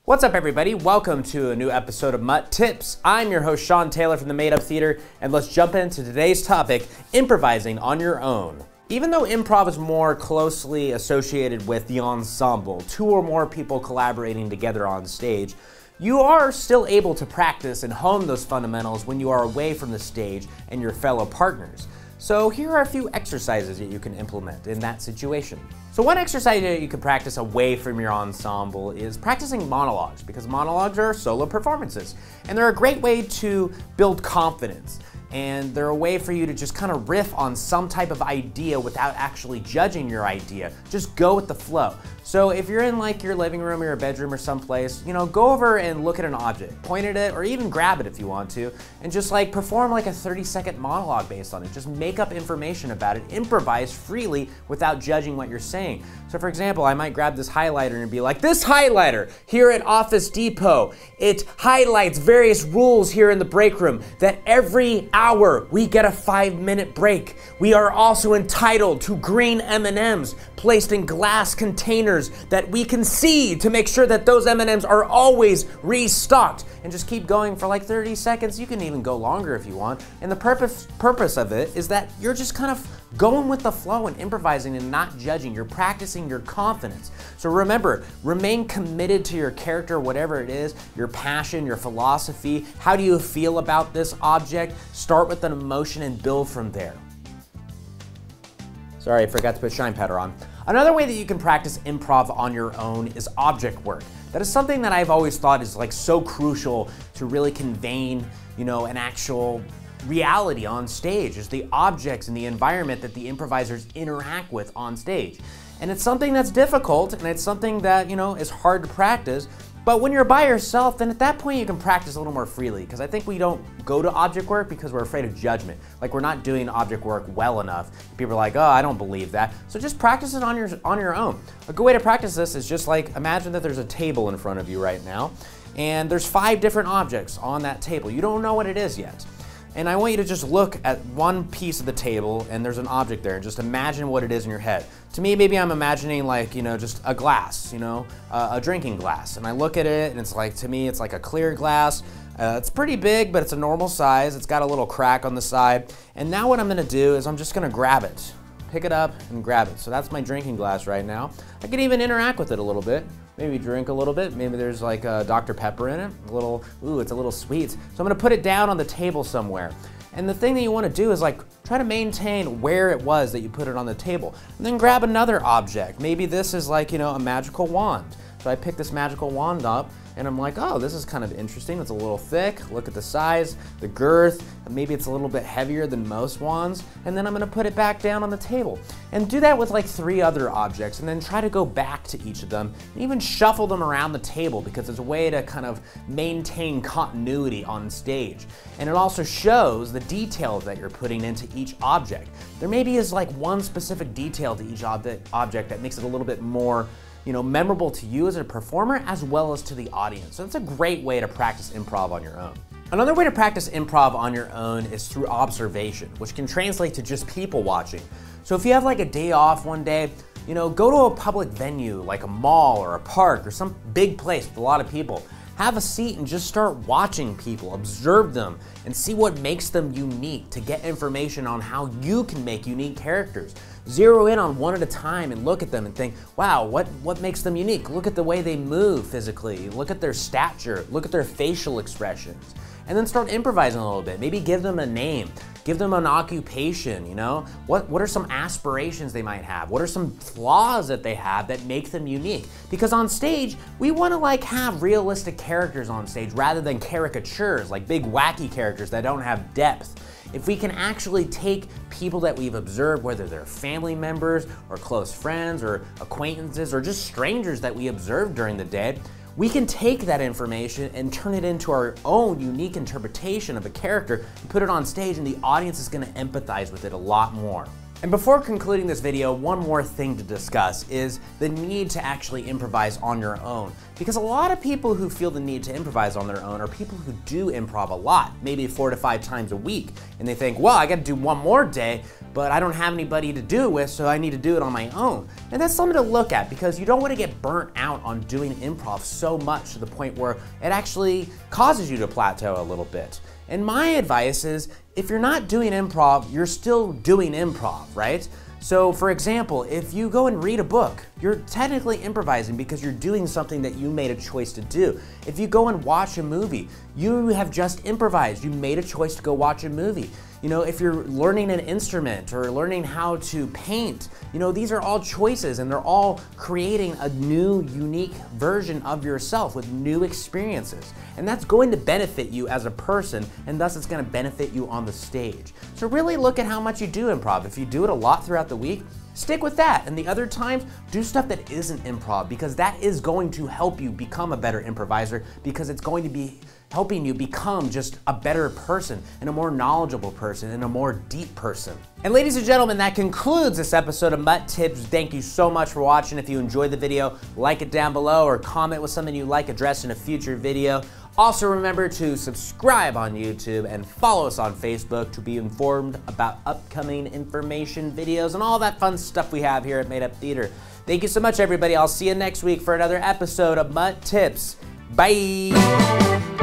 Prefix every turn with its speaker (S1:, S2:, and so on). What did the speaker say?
S1: What's up, everybody? Welcome to a new episode of MUT Tips. I'm your host, Sean Taylor from the Made Up Theater, and let's jump into today's topic, improvising on your own. Even though improv is more closely associated with the ensemble, two or more people collaborating together on stage, you are still able to practice and hone those fundamentals when you are away from the stage and your fellow partners. So here are a few exercises that you can implement in that situation. So one exercise that you can practice away from your ensemble is practicing monologues, because monologues are solo performances, and they're a great way to build confidence. And they're a way for you to just kind of riff on some type of idea without actually judging your idea. Just go with the flow. So if you're in like your living room or your bedroom or someplace, go over and look at an object, point at it, or even grab it if you want to, and just like perform like a 30-second monologue based on it. Just make up information about it, improvise freely without judging what you're saying. So for example, I might grab this highlighter and be like, this highlighter here at Office Depot, it highlights various rules here in the break room that every hour we get a 5-minute break. We are also entitled to green M&Ms placed in glass containers that we can see to make sure that those M&Ms are always restocked. And just keep going for like 30 seconds. You can even go longer if you want. And the purpose of it is that you're just kind of going with the flow and improvising and not judging. You're practicing your confidence. So remember, remain committed to your character, whatever it is, your passion, your philosophy. How do you feel about this object? Start with an emotion and build from there. Sorry, I forgot to put shine powder on. Another way that you can practice improv on your own is object work. That is something that I've always thought is like so crucial to really conveying, an actual reality on stage, is the objects and the environment that the improvisers interact with on stage. And it's something that's difficult, and it's something that, is hard to practice. But when you're by yourself, then at that point you can practice a little more freely, because I think we don't go to object work because we're afraid of judgment. Like we're not doing object work well enough. People are like, oh, I don't believe that. So just practice it on your own. A good way to practice this is just like, imagine that there's a table in front of you right now, and there's 5 different objects on that table. You don't know what it is yet. And I want you to just look at one piece of the table and there's an object there, and just imagine what it is in your head. To me, maybe I'm imagining like, just a glass, a drinking glass. And I look at it and it's like, to me, it's like a clear glass. It's pretty big, but it's a normal size. It's got a little crack on the side. And now what I'm gonna do is I'm just gonna grab it. Pick it up and grab it. So that's my drinking glass right now. I could even interact with it a little bit. Maybe drink a little bit. Maybe there's like a Dr. Pepper in it. It's a little sweet. So I'm gonna put it down on the table somewhere. And the thing that you wanna do is like, try to maintain where it was that you put it on the table. And then grab another object. Maybe this is like, a magical wand. So I pick this magical wand up, and I'm like, oh, this is kind of interesting. It's a little thick. Look at the size, the girth. Maybe it's a little bit heavier than most wands. And then I'm gonna put it back down on the table. And do that with like 3 other objects, and then try to go back to each of them and even shuffle them around the table, because it's a way to kind of maintain continuity on stage. And it also shows the details that you're putting into each object. There maybe is like one specific detail to each object that makes it a little bit more memorable to you as a performer as well as to the audience. So it's a great way to practice improv on your own. Another way to practice improv on your own is through observation, which can translate to just people watching. So if you have like a day off one day, go to a public venue like a mall or a park or some big place with a lot of people. Have a seat and just start watching people, observe them, and see what makes them unique to get information on how you can make unique characters. Zero in on one at a time and look at them and think, wow, what makes them unique? Look at the way they move physically, look at their stature, look at their facial expressions. And then start improvising a little bit. Maybe give them a name, give them an occupation, What are some aspirations they might have? What are some flaws that they have that make them unique? Because on stage, we want to like have realistic characters on stage rather than caricatures, like big wacky characters that don't have depth. If we can actually take people that we've observed, whether they're family members or close friends or acquaintances or just strangers that we observed during the day, we can take that information and turn it into our own unique interpretation of a character and put it on stage, and the audience is going to empathize with it a lot more. And before concluding this video, one more thing to discuss is the need to actually improvise on your own. Because a lot of people who feel the need to improvise on their own are people who do improv a lot, maybe 4 to 5 times a week. And they think, well, I gotta do one more day, but I don't have anybody to do it with, so I need to do it on my own. And that's something to look at, because you don't wanna get burnt out on doing improv so much to the point where it actually causes you to plateau a little bit. And my advice is, if you're not doing improv, you're still doing improv, right? So for example, if you go and read a book, you're technically improvising because you're doing something that you made a choice to do. If you go and watch a movie, you have just improvised. You made a choice to go watch a movie. You know, if you're learning an instrument or learning how to paint, you know, these are all choices, and they're all creating a new, unique version of yourself with new experiences. And that's going to benefit you as a person, and thus it's going to benefit you on the stage. So really look at how much you do improv. If you do it a lot throughout the week, stick with that. And the other times, do stuff that isn't improv, because that is going to help you become a better improviser, because it's going to be helping you become just a better person and a more knowledgeable person and a more deep person. And ladies and gentlemen, that concludes this episode of MUT Tips. Thank you so much for watching. If you enjoyed the video, like it down below or comment with something you'd like addressed in a future video. Also remember to subscribe on YouTube and follow us on Facebook to be informed about upcoming information, videos, and all that fun stuff we have here at Made Up Theater. Thank you so much, everybody. I'll see you next week for another episode of MUT Tips. Bye.